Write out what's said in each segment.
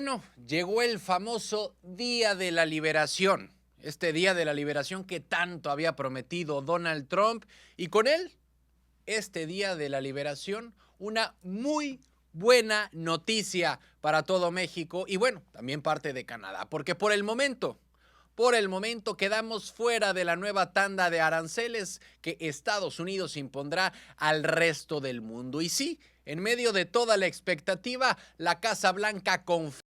Bueno, llegó el famoso Día de la Liberación, este Día de la Liberación que tanto había prometido Donald Trump, y con él, este Día de la Liberación, una muy buena noticia para todo México y bueno, también parte de Canadá, porque por el momento quedamos fuera de la nueva tanda de aranceles que Estados Unidos impondrá al resto del mundo. Y sí, en medio de toda la expectativa, la Casa Blanca confirma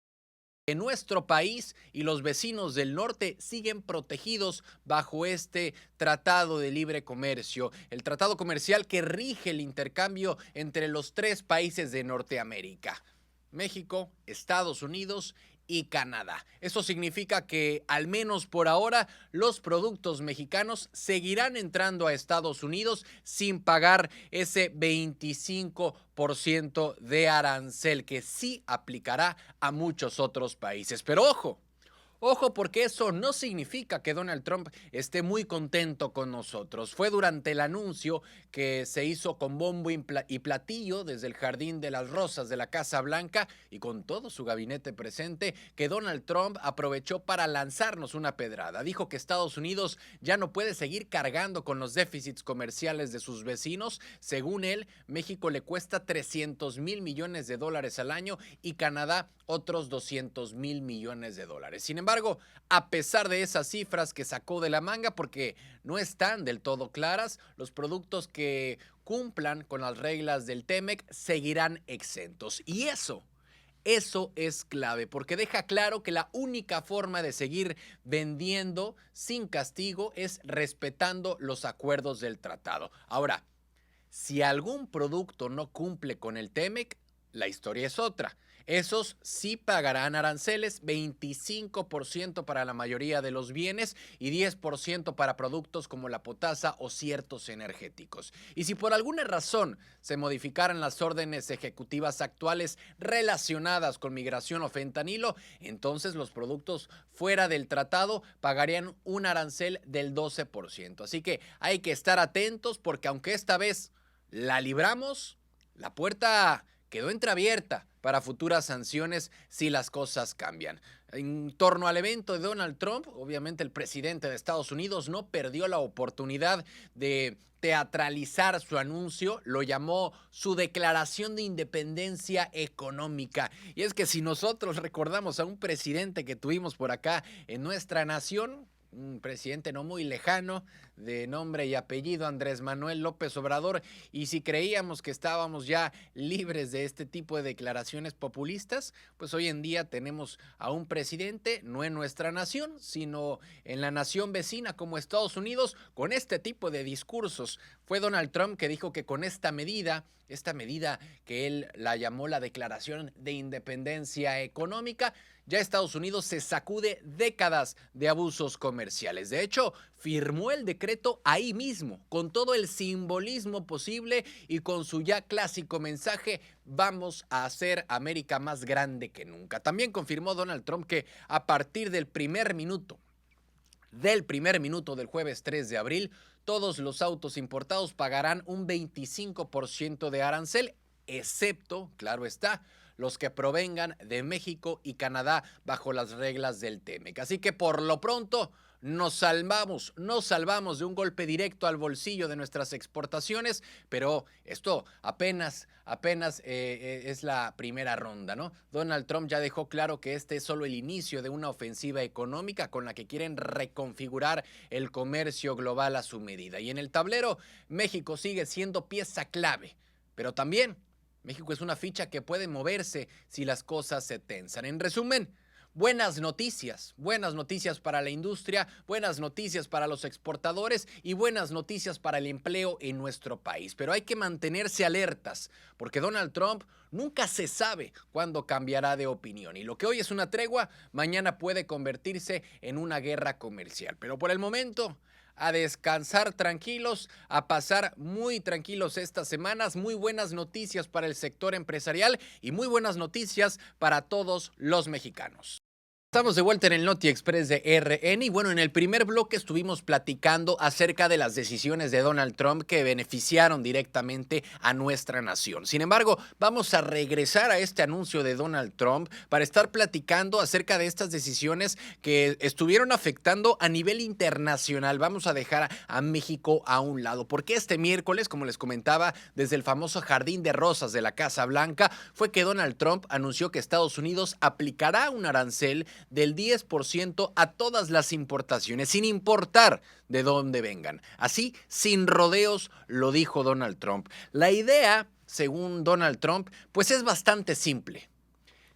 que nuestro país y los vecinos del norte siguen protegidos bajo este tratado de libre comercio, el tratado comercial que rige el intercambio entre los tres países de Norteamérica: México, Estados Unidos y Canadá. Eso significa que, al menos por ahora, los productos mexicanos seguirán entrando a Estados Unidos sin pagar ese 25% de arancel que sí aplicará a muchos otros países. Pero ojo, ojo, porque eso no significa que Donald Trump esté muy contento con nosotros. Fue durante el anuncio que se hizo con bombo y platillo desde el Jardín de las Rosas de la Casa Blanca y con todo su gabinete presente que Donald Trump aprovechó para lanzarnos una pedrada. Dijo que Estados Unidos ya no puede seguir cargando con los déficits comerciales de sus vecinos. Según él, México le cuesta 300,000 millones de dólares al año y Canadá otros 200,000 millones de dólares. Sin embargo, a pesar de esas cifras que sacó de la manga, porque no están del todo claras, los productos que cumplan con las reglas del TEMEC seguirán exentos. Y eso es clave, porque deja claro que la única forma de seguir vendiendo sin castigo es respetando los acuerdos del tratado. Ahora, si algún producto no cumple con el TEMEC, la historia es otra. Esos sí pagarán aranceles, 25% para la mayoría de los bienes y 10% para productos como la potasa o ciertos energéticos. Y si por alguna razón se modificaran las órdenes ejecutivas actuales relacionadas con migración o fentanilo, entonces los productos fuera del tratado pagarían un arancel del 12%. Así que hay que estar atentos, porque aunque esta vez la libramos, la puerta quedó entreabierta para futuras sanciones si las cosas cambian. En torno al evento de Donald Trump, obviamente el presidente de Estados Unidos no perdió la oportunidad de teatralizar su anuncio. Lo llamó su declaración de independencia económica. Y es que si nosotros recordamos a un presidente que tuvimos por acá en nuestra nación, un presidente no muy lejano, de nombre y apellido Andrés Manuel López Obrador, y si creíamos que estábamos ya libres de este tipo de declaraciones populistas, pues hoy en día tenemos a un presidente, no en nuestra nación, sino en la nación vecina como Estados Unidos, con este tipo de discursos. Fue Donald Trump que dijo que con esta medida que él la llamó la Declaración de Independencia Económica, ya Estados Unidos se sacude décadas de abusos comerciales. De hecho, firmó el decreto ahí mismo, con todo el simbolismo posible y con su ya clásico mensaje: vamos a hacer América más grande que nunca. También confirmó Donald Trump que a partir del primer minuto del jueves 3 de abril, todos los autos importados pagarán un 25% de arancel, excepto, claro está, los que provengan de México y Canadá bajo las reglas del TEMEC. Así que por lo pronto nos salvamos de un golpe directo al bolsillo de nuestras exportaciones, pero esto apenas es la primera ronda, ¿no? Donald Trump ya dejó claro que este es solo el inicio de una ofensiva económica con la que quieren reconfigurar el comercio global a su medida. Y en el tablero, México sigue siendo pieza clave, pero también México es una ficha que puede moverse si las cosas se tensan. En resumen, buenas noticias para la industria, buenas noticias para los exportadores y buenas noticias para el empleo en nuestro país. Pero hay que mantenerse alertas, porque Donald Trump nunca se sabe cuándo cambiará de opinión. Y lo que hoy es una tregua, mañana puede convertirse en una guerra comercial. Pero por el momento, a descansar tranquilos, a pasar muy tranquilos estas semanas. Muy buenas noticias para el sector empresarial y muy buenas noticias para todos los mexicanos. Estamos de vuelta en el Noti Express de RN y bueno, en el primer bloque estuvimos platicando acerca de las decisiones de Donald Trump que beneficiaron directamente a nuestra nación. Sin embargo, vamos a regresar a este anuncio de Donald Trump para estar platicando acerca de estas decisiones que estuvieron afectando a nivel internacional. Vamos a dejar a México a un lado, porque este miércoles, como les comentaba, desde el famoso Jardín de Rosas de la Casa Blanca, fue que Donald Trump anunció que Estados Unidos aplicará un arancel del 10% a todas las importaciones, sin importar de dónde vengan. Así, sin rodeos, lo dijo Donald Trump. La idea, según Donald Trump, pues es bastante simple.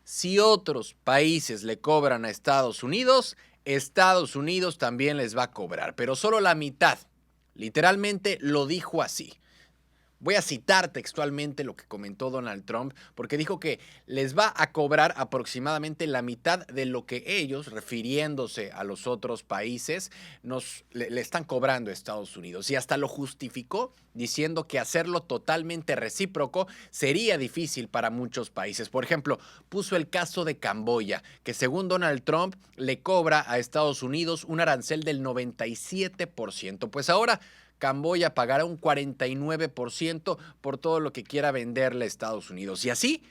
Si otros países le cobran a Estados Unidos también les va a cobrar, pero solo la mitad. Literalmente lo dijo así. Voy a citar textualmente lo que comentó Donald Trump, porque dijo que les va a cobrar aproximadamente la mitad de lo que ellos, refiriéndose a los otros países, le están cobrando a Estados Unidos. Y hasta lo justificó diciendo que hacerlo totalmente recíproco sería difícil para muchos países. Por ejemplo, puso el caso de Camboya, que según Donald Trump le cobra a Estados Unidos un arancel del 97%. Pues ahora Camboya pagará un 49% por todo lo que quiera venderle a Estados Unidos. Y así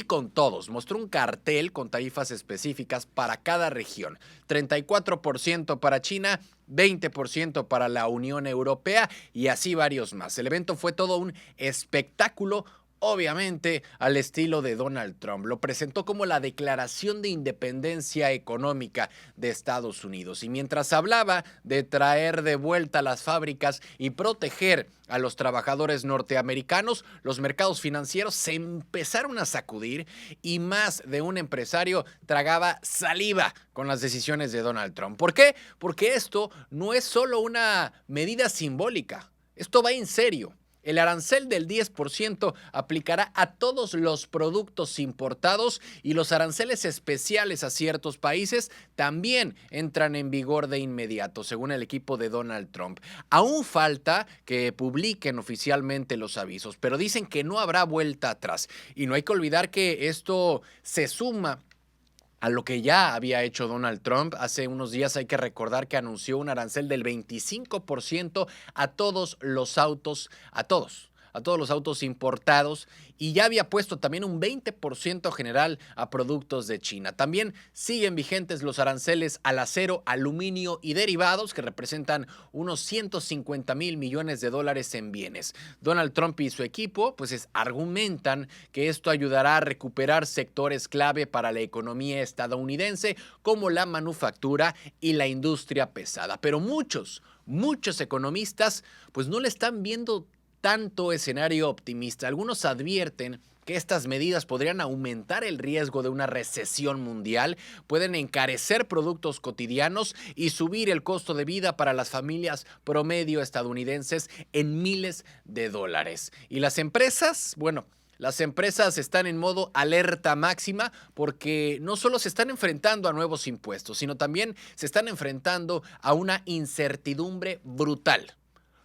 con todos. Mostró un cartel con tarifas específicas para cada región. 34% para China, 20% para la Unión Europea y así varios más. El evento fue todo un espectáculo, obviamente al estilo de Donald Trump. Lo presentó como la declaración de independencia económica de Estados Unidos. Y mientras hablaba de traer de vuelta las fábricas y proteger a los trabajadores norteamericanos, los mercados financieros se empezaron a sacudir y más de un empresario tragaba saliva con las decisiones de Donald Trump. ¿Por qué? Porque esto no es solo una medida simbólica. Esto va en serio. El arancel del 10% aplicará a todos los productos importados y los aranceles especiales a ciertos países también entran en vigor de inmediato, según el equipo de Donald Trump. Aún falta que publiquen oficialmente los avisos, pero dicen que no habrá vuelta atrás. Y no hay que olvidar que esto se suma a lo que ya había hecho Donald Trump. Hace unos días hay que recordar que anunció un arancel del 25% a todos los autos, a todos los autos importados y ya había puesto también un 20% general a productos de China. También siguen vigentes los aranceles al acero, aluminio y derivados que representan unos 150 mil millones de dólares en bienes. Donald Trump y su equipo argumentan que esto ayudará a recuperar sectores clave para la economía estadounidense como la manufactura y la industria pesada. Pero muchos economistas pues no le están viendo tanto escenario optimista. Algunos advierten que estas medidas podrían aumentar el riesgo de una recesión mundial, pueden encarecer productos cotidianos y subir el costo de vida para las familias promedio estadounidenses en miles de dólares. Y las empresas, las empresas están en modo alerta máxima porque no solo se están enfrentando a nuevos impuestos, sino también se están enfrentando a una incertidumbre brutal.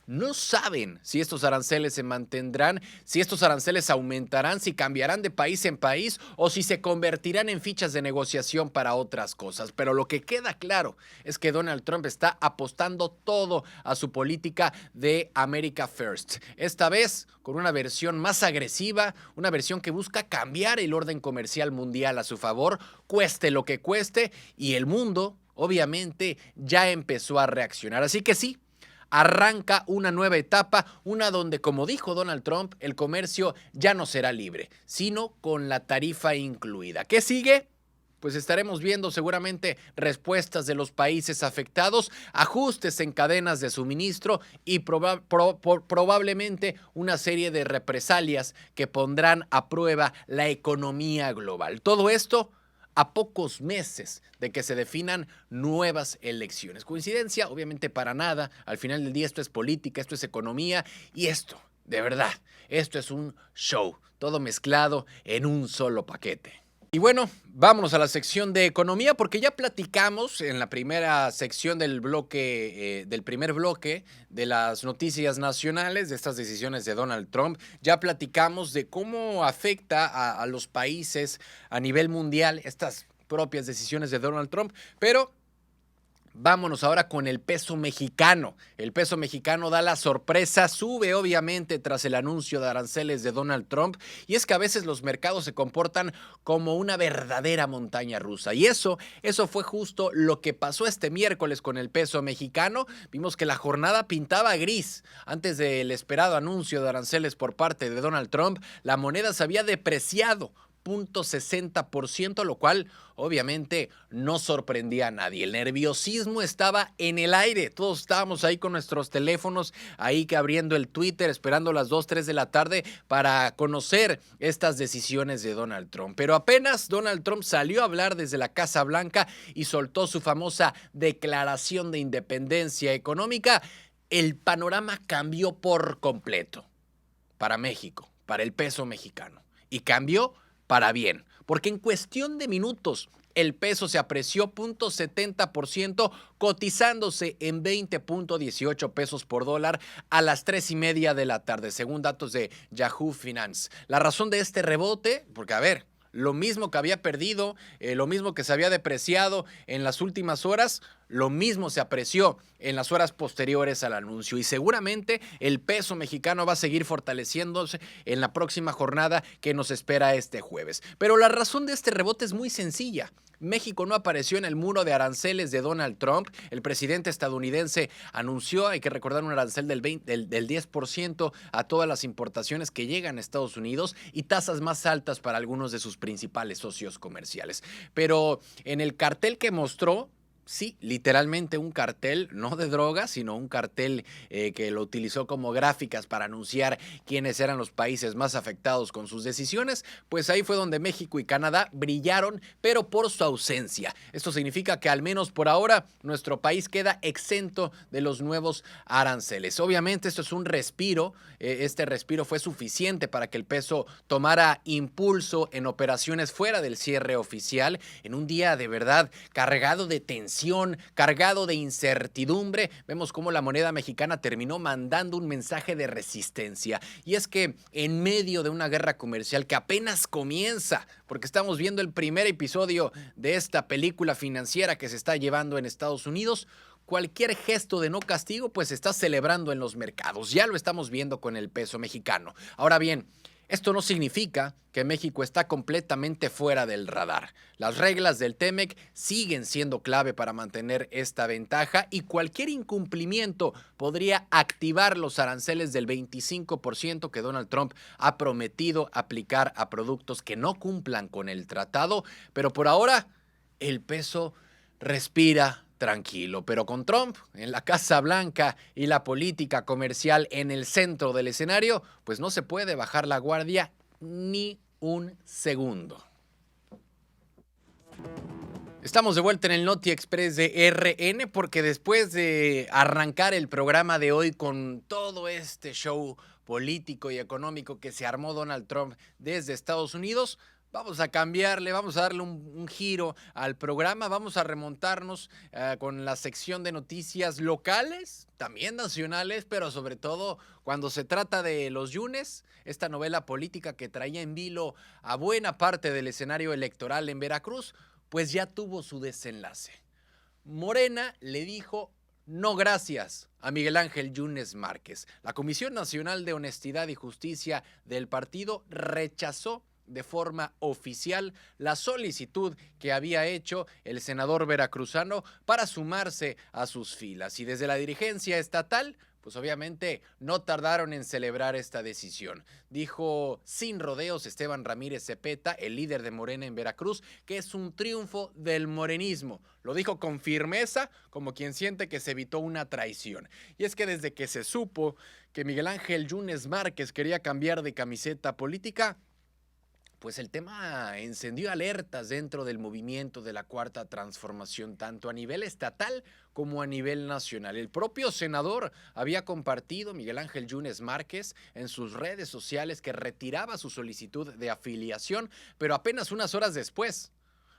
No saben si estos aranceles se mantendrán, si estos aranceles aumentarán, si cambiarán de país en país o si se convertirán en fichas de negociación para otras cosas. Pero lo que queda claro es que Donald Trump está apostando todo a su política de America First. Esta vez con una versión más agresiva, una versión que busca cambiar el orden comercial mundial a su favor, cueste lo que cueste, y el mundo, obviamente, ya empezó a reaccionar. Así que sí, arranca una nueva etapa, una donde, como dijo Donald Trump, el comercio ya no será libre, sino con la tarifa incluida. ¿Qué sigue? Pues estaremos viendo seguramente respuestas de los países afectados, ajustes en cadenas de suministro y probablemente una serie de represalias que pondrán a prueba la economía global. Todo esto a pocos meses de que se definan nuevas elecciones. ¿Coincidencia? Obviamente para nada. Al final del día esto es política, esto es economía y esto, de verdad, esto es un show, todo mezclado en un solo paquete. Y bueno, vámonos a la sección de economía porque ya platicamos en la primera sección del primer bloque de las noticias nacionales, de estas decisiones de Donald Trump. Ya platicamos de cómo afecta a los países a nivel mundial estas propias decisiones de Donald Trump, pero vámonos ahora con el peso mexicano. El peso mexicano da la sorpresa, sube obviamente tras el anuncio de aranceles de Donald Trump, y es que a veces los mercados se comportan como una verdadera montaña rusa, y eso fue justo lo que pasó este miércoles con el peso mexicano. Vimos que la jornada pintaba gris. Antes del esperado anuncio de aranceles por parte de Donald Trump, la moneda se había depreciado 0.60%, lo cual obviamente no sorprendía a nadie. El nerviosismo estaba en el aire. Todos estábamos ahí con nuestros teléfonos, ahí que abriendo el Twitter, esperando las 2, 3 de la tarde para conocer estas decisiones de Donald Trump. Pero apenas Donald Trump salió a hablar desde la Casa Blanca y soltó su famosa declaración de independencia económica, el panorama cambió por completo para México, para el peso mexicano. Y cambió para bien, porque en cuestión de minutos el peso se apreció 0.70%, cotizándose en 20.18 pesos por dólar a las 3:30 de la tarde, según datos de Yahoo Finance. La razón de este rebote, porque a ver, lo mismo que había perdido, lo mismo que se había depreciado en las últimas horas, lo mismo se apreció en las horas posteriores al anuncio, y seguramente el peso mexicano va a seguir fortaleciéndose en la próxima jornada que nos espera este jueves. Pero la razón de este rebote es muy sencilla. México no apareció en el muro de aranceles de Donald Trump. El presidente estadounidense anunció, hay que recordar, un arancel del 10% a todas las importaciones que llegan a Estados Unidos y tasas más altas para algunos de sus principales socios comerciales. Pero en el cartel que mostró, sí, literalmente un cartel, no de drogas, sino un cartel que lo utilizó como gráficas para anunciar quiénes eran los países más afectados con sus decisiones, pues ahí fue donde México y Canadá brillaron, pero por su ausencia. Esto significa que al menos por ahora nuestro país queda exento de los nuevos aranceles. Obviamente esto es un respiro, este respiro fue suficiente para que el peso tomara impulso en operaciones fuera del cierre oficial, en un día de verdad cargado de tensión, cargado de incertidumbre. Vemos cómo la moneda mexicana terminó mandando un mensaje de resistencia. Y es que en medio de una guerra comercial que apenas comienza, porque estamos viendo el primer episodio de esta película financiera que se está llevando en Estados Unidos, cualquier gesto de no castigo pues se está celebrando en los mercados. Ya lo estamos viendo con el peso mexicano. Ahora bien, esto no significa que México está completamente fuera del radar. Las reglas del TEMEC siguen siendo clave para mantener esta ventaja, y cualquier incumplimiento podría activar los aranceles del 25% que Donald Trump ha prometido aplicar a productos que no cumplan con el tratado. Pero por ahora el peso respira tranquilo, pero con Trump en la Casa Blanca y la política comercial en el centro del escenario, pues no se puede bajar la guardia ni un segundo. Estamos de vuelta en el Noti Express de RN, porque después de arrancar el programa de hoy con todo este show político y económico que se armó Donald Trump desde Estados Unidos, vamos a cambiarle, vamos a darle un giro al programa, vamos a remontarnos con la sección de noticias locales, también nacionales, pero sobre todo cuando se trata de Los Yunes, esta novela política que traía en vilo a buena parte del escenario electoral en Veracruz, pues ya tuvo su desenlace. Morena le dijo no gracias a Miguel Ángel Yunes Márquez. La Comisión Nacional de Honestidad y Justicia del partido rechazó de forma oficial la solicitud que había hecho el senador veracruzano para sumarse a sus filas. Y desde la dirigencia estatal, pues obviamente no tardaron en celebrar esta decisión. Dijo sin rodeos Esteban Ramírez Zepeta, el líder de Morena en Veracruz, que es un triunfo del morenismo. Lo dijo con firmeza, como quien siente que se evitó una traición. Y es que desde que se supo que Miguel Ángel Yunes Márquez quería cambiar de camiseta política, pues el tema encendió alertas dentro del movimiento de la Cuarta Transformación, tanto a nivel estatal como a nivel nacional. El propio senador había compartido, Miguel Ángel Yunes Márquez, en sus redes sociales que retiraba su solicitud de afiliación, pero apenas unas horas después,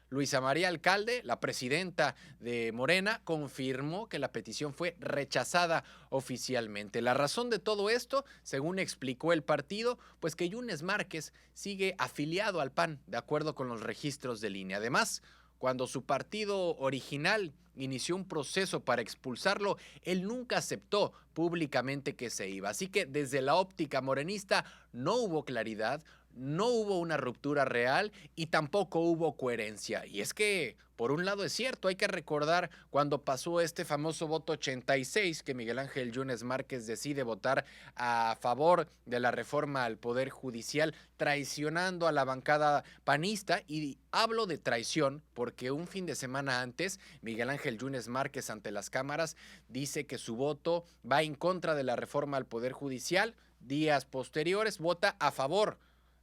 Luisa María Alcalde, la presidenta de Morena, confirmó que la petición fue rechazada oficialmente. La razón de todo esto, según explicó el partido, pues que Yunes Márquez sigue afiliado al PAN, de acuerdo con los registros del INE. Además, cuando su partido original inició un proceso para expulsarlo, él nunca aceptó públicamente que se iba. Así que desde la óptica morenista no hubo claridad, no hubo una ruptura real y tampoco hubo coherencia. Y es que, por un lado es cierto, hay que recordar cuando pasó este famoso voto 86, que Miguel Ángel Yunes Márquez decide votar a favor de la reforma al Poder Judicial, traicionando a la bancada panista. Y hablo de traición porque un fin de semana antes, Miguel Ángel Yunes Márquez ante las cámaras dice que su voto va en contra de la reforma al Poder Judicial. Días posteriores vota a favor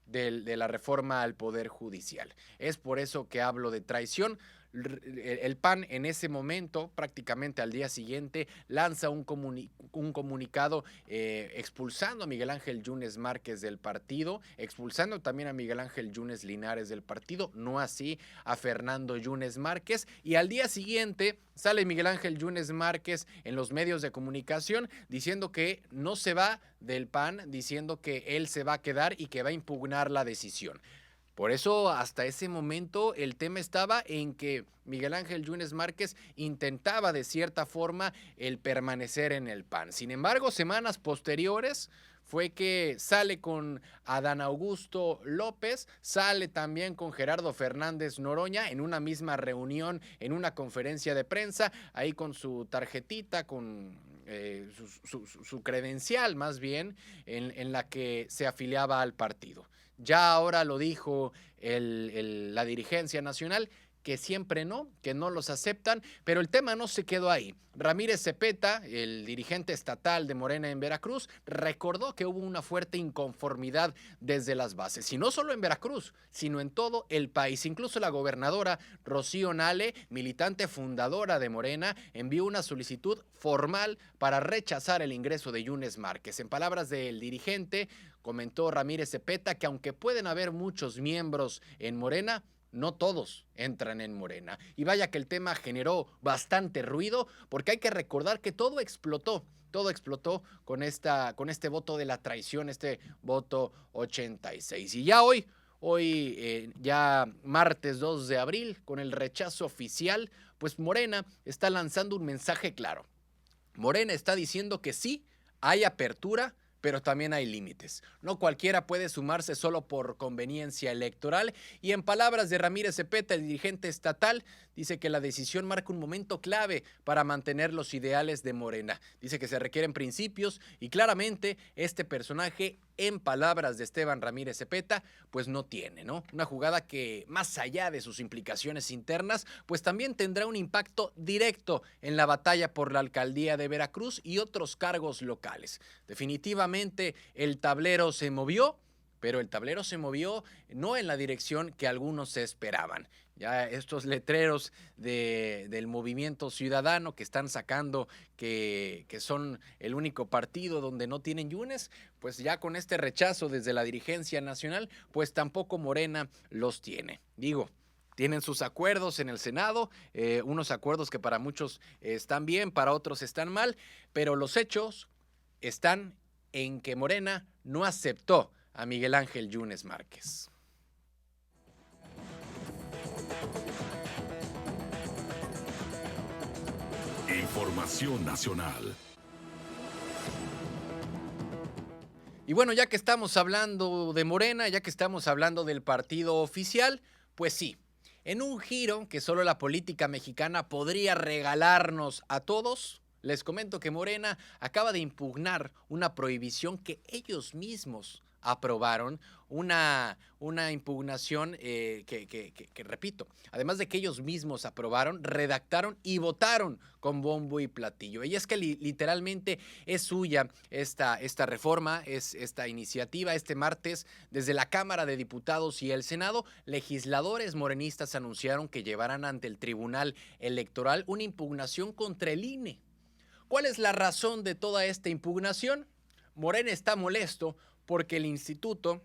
de la reforma al Poder Judicial. Es por eso que hablo de traición. El PAN en ese momento, prácticamente al día siguiente, lanza un comunicado expulsando a Miguel Ángel Yunes Márquez del partido, expulsando también a Miguel Ángel Yunes Linares del partido, no así a Fernando Yunes Márquez, y al día siguiente sale Miguel Ángel Yunes Márquez en los medios de comunicación diciendo que no se va del PAN, diciendo que él se va a quedar y que va a impugnar la decisión. Por eso, hasta ese momento, el tema estaba en que Miguel Ángel Yunes Márquez intentaba de cierta forma el permanecer en el PAN. Sin embargo, semanas posteriores fue que sale con Adán Augusto López, sale también con Gerardo Fernández Noroña en una misma reunión, en una conferencia de prensa, ahí con su tarjetita, con su credencial más bien, en la que se afiliaba al partido. Ya ahora lo dijo la dirigencia nacional, que siempre no, que no los aceptan, pero el tema no se quedó ahí. Ramírez Zepeta, el dirigente estatal de Morena en Veracruz, recordó que hubo una fuerte inconformidad desde las bases, y no solo en Veracruz, sino en todo el país. Incluso la gobernadora Rocío Nale, militante fundadora de Morena, envió una solicitud formal para rechazar el ingreso de Yunes Márquez. En palabras del dirigente, comentó Ramírez Zepeta que aunque pueden haber muchos miembros en Morena, no todos entran en Morena. Y vaya que el tema generó bastante ruido, porque hay que recordar que todo explotó con este voto de la traición, este voto 86. Y ya hoy, ya martes 2 de abril, con el rechazo oficial, pues Morena está lanzando un mensaje claro. Morena está diciendo que sí, hay apertura, pero también hay límites. No cualquiera puede sumarse solo por conveniencia electoral. Y en palabras de Ramírez Zepeta, el dirigente estatal, dice que la decisión marca un momento clave para mantener los ideales de Morena. Dice que se requieren principios y claramente este personaje, en palabras de Esteban Ramírez Zepeta, pues no tiene, ¿no? Una jugada que, más allá de sus implicaciones internas, pues también tendrá un impacto directo en la batalla por la alcaldía de Veracruz y otros cargos locales. Definitivamente el tablero se movió, pero el tablero se movió no en la dirección que algunos se esperaban. Ya estos letreros del Movimiento Ciudadano que están sacando que son el único partido donde no tienen Yunes, pues ya con este rechazo desde la dirigencia nacional, pues tampoco Morena los tiene. Digo, tienen sus acuerdos en el Senado, unos acuerdos que para muchos están bien, para otros están mal, pero los hechos están en que Morena no aceptó a Miguel Ángel Yunes Márquez. Información nacional. Y bueno, ya que estamos hablando de Morena, ya que estamos hablando del partido oficial, pues sí, en un giro que solo la política mexicana podría regalarnos a todos, les comento que Morena acaba de impugnar una prohibición que ellos mismos aprobaron, una impugnación que repito, además de que ellos mismos aprobaron, redactaron y votaron con bombo y platillo. Y es que literalmente es suya esta reforma, es esta iniciativa. Este martes, desde la Cámara de Diputados y el Senado, legisladores morenistas anunciaron que llevarán ante el Tribunal Electoral una impugnación contra el INE. ¿Cuál es la razón de toda esta impugnación? Morena está molesto porque el instituto,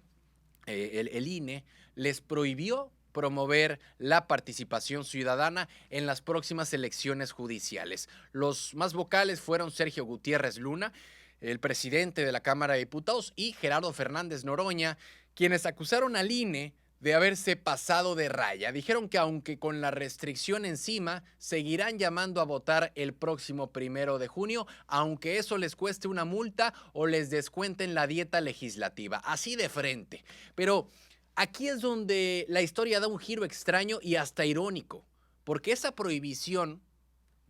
el INE, les prohibió promover la participación ciudadana en las próximas elecciones judiciales. Los más vocales fueron Sergio Gutiérrez Luna, el presidente de la Cámara de Diputados, y Gerardo Fernández Noroña, quienes acusaron al INE de haberse pasado de raya. Dijeron que aunque con la restricción encima, seguirán llamando a votar el próximo 1 de junio, aunque eso les cueste una multa o les descuenten la dieta legislativa. Así de frente. Pero aquí es donde la historia da un giro extraño y hasta irónico, porque esa prohibición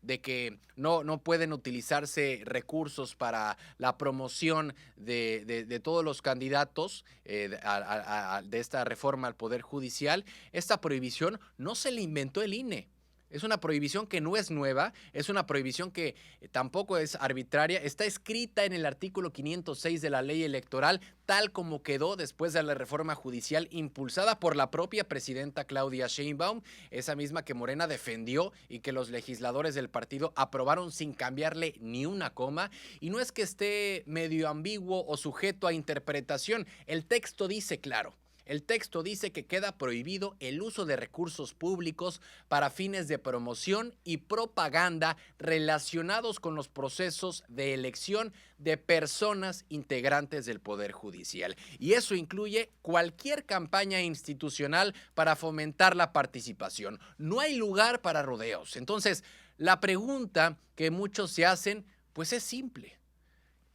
de que no pueden utilizarse recursos para la promoción de todos los candidatos de esta reforma al Poder Judicial, esta prohibición no se la inventó el INE. Es una prohibición que no es nueva, es una prohibición que tampoco es arbitraria, está escrita en el artículo 506 de la ley electoral, tal como quedó después de la reforma judicial impulsada por la propia presidenta Claudia Sheinbaum, esa misma que Morena defendió y que los legisladores del partido aprobaron sin cambiarle ni una coma. Y no es que esté medio ambiguo o sujeto a interpretación, el texto dice claro. El texto dice que queda prohibido el uso de recursos públicos para fines de promoción y propaganda relacionados con los procesos de elección de personas integrantes del Poder Judicial. Y eso incluye cualquier campaña institucional para fomentar la participación. No hay lugar para rodeos. Entonces, la pregunta que muchos se hacen, pues es simple.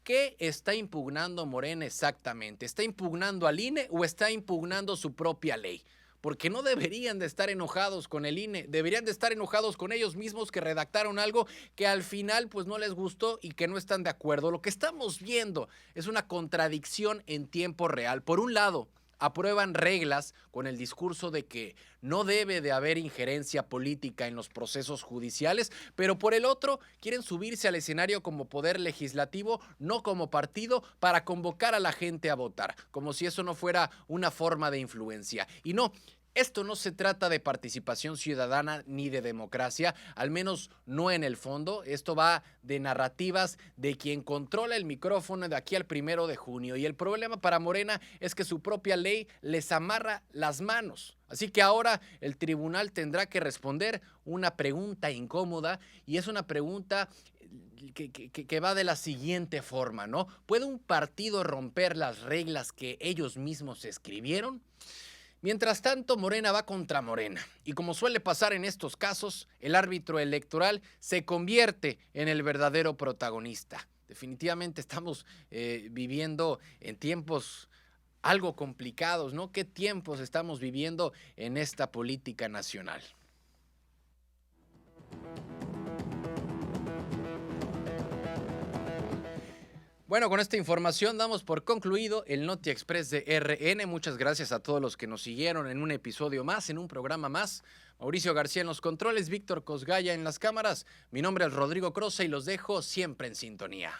¿Qué está impugnando Morena exactamente? ¿Está impugnando al INE o está impugnando su propia ley? Porque no deberían de estar enojados con el INE, deberían de estar enojados con ellos mismos que redactaron algo que al final pues no les gustó y que no están de acuerdo. Lo que estamos viendo es una contradicción en tiempo real. Por un lado, aprueban reglas con el discurso de que no debe de haber injerencia política en los procesos judiciales, pero por el otro quieren subirse al escenario como poder legislativo, no como partido, para convocar a la gente a votar, como si eso no fuera una forma de influencia. Y no, esto no se trata de participación ciudadana ni de democracia, al menos no en el fondo. Esto va de narrativas de quien controla el micrófono de aquí al 1 de junio. Y el problema para Morena es que su propia ley les amarra las manos. Así que ahora el tribunal tendrá que responder una pregunta incómoda, y es una pregunta que va de la siguiente forma, ¿no? ¿Puede un partido romper las reglas que ellos mismos escribieron? Mientras tanto, Morena va contra Morena. Y como suele pasar en estos casos, el árbitro electoral se convierte en el verdadero protagonista. Definitivamente estamos viviendo en tiempos algo complicados, ¿no? ¿Qué tiempos estamos viviendo en esta política nacional? Bueno, con esta información damos por concluido el Noti Express de RN. Muchas gracias a todos los que nos siguieron en un episodio más, en un programa más. Mauricio García en los controles, Víctor Cosgaya en las cámaras. Mi nombre es Rodrigo Croza y los dejo siempre en sintonía.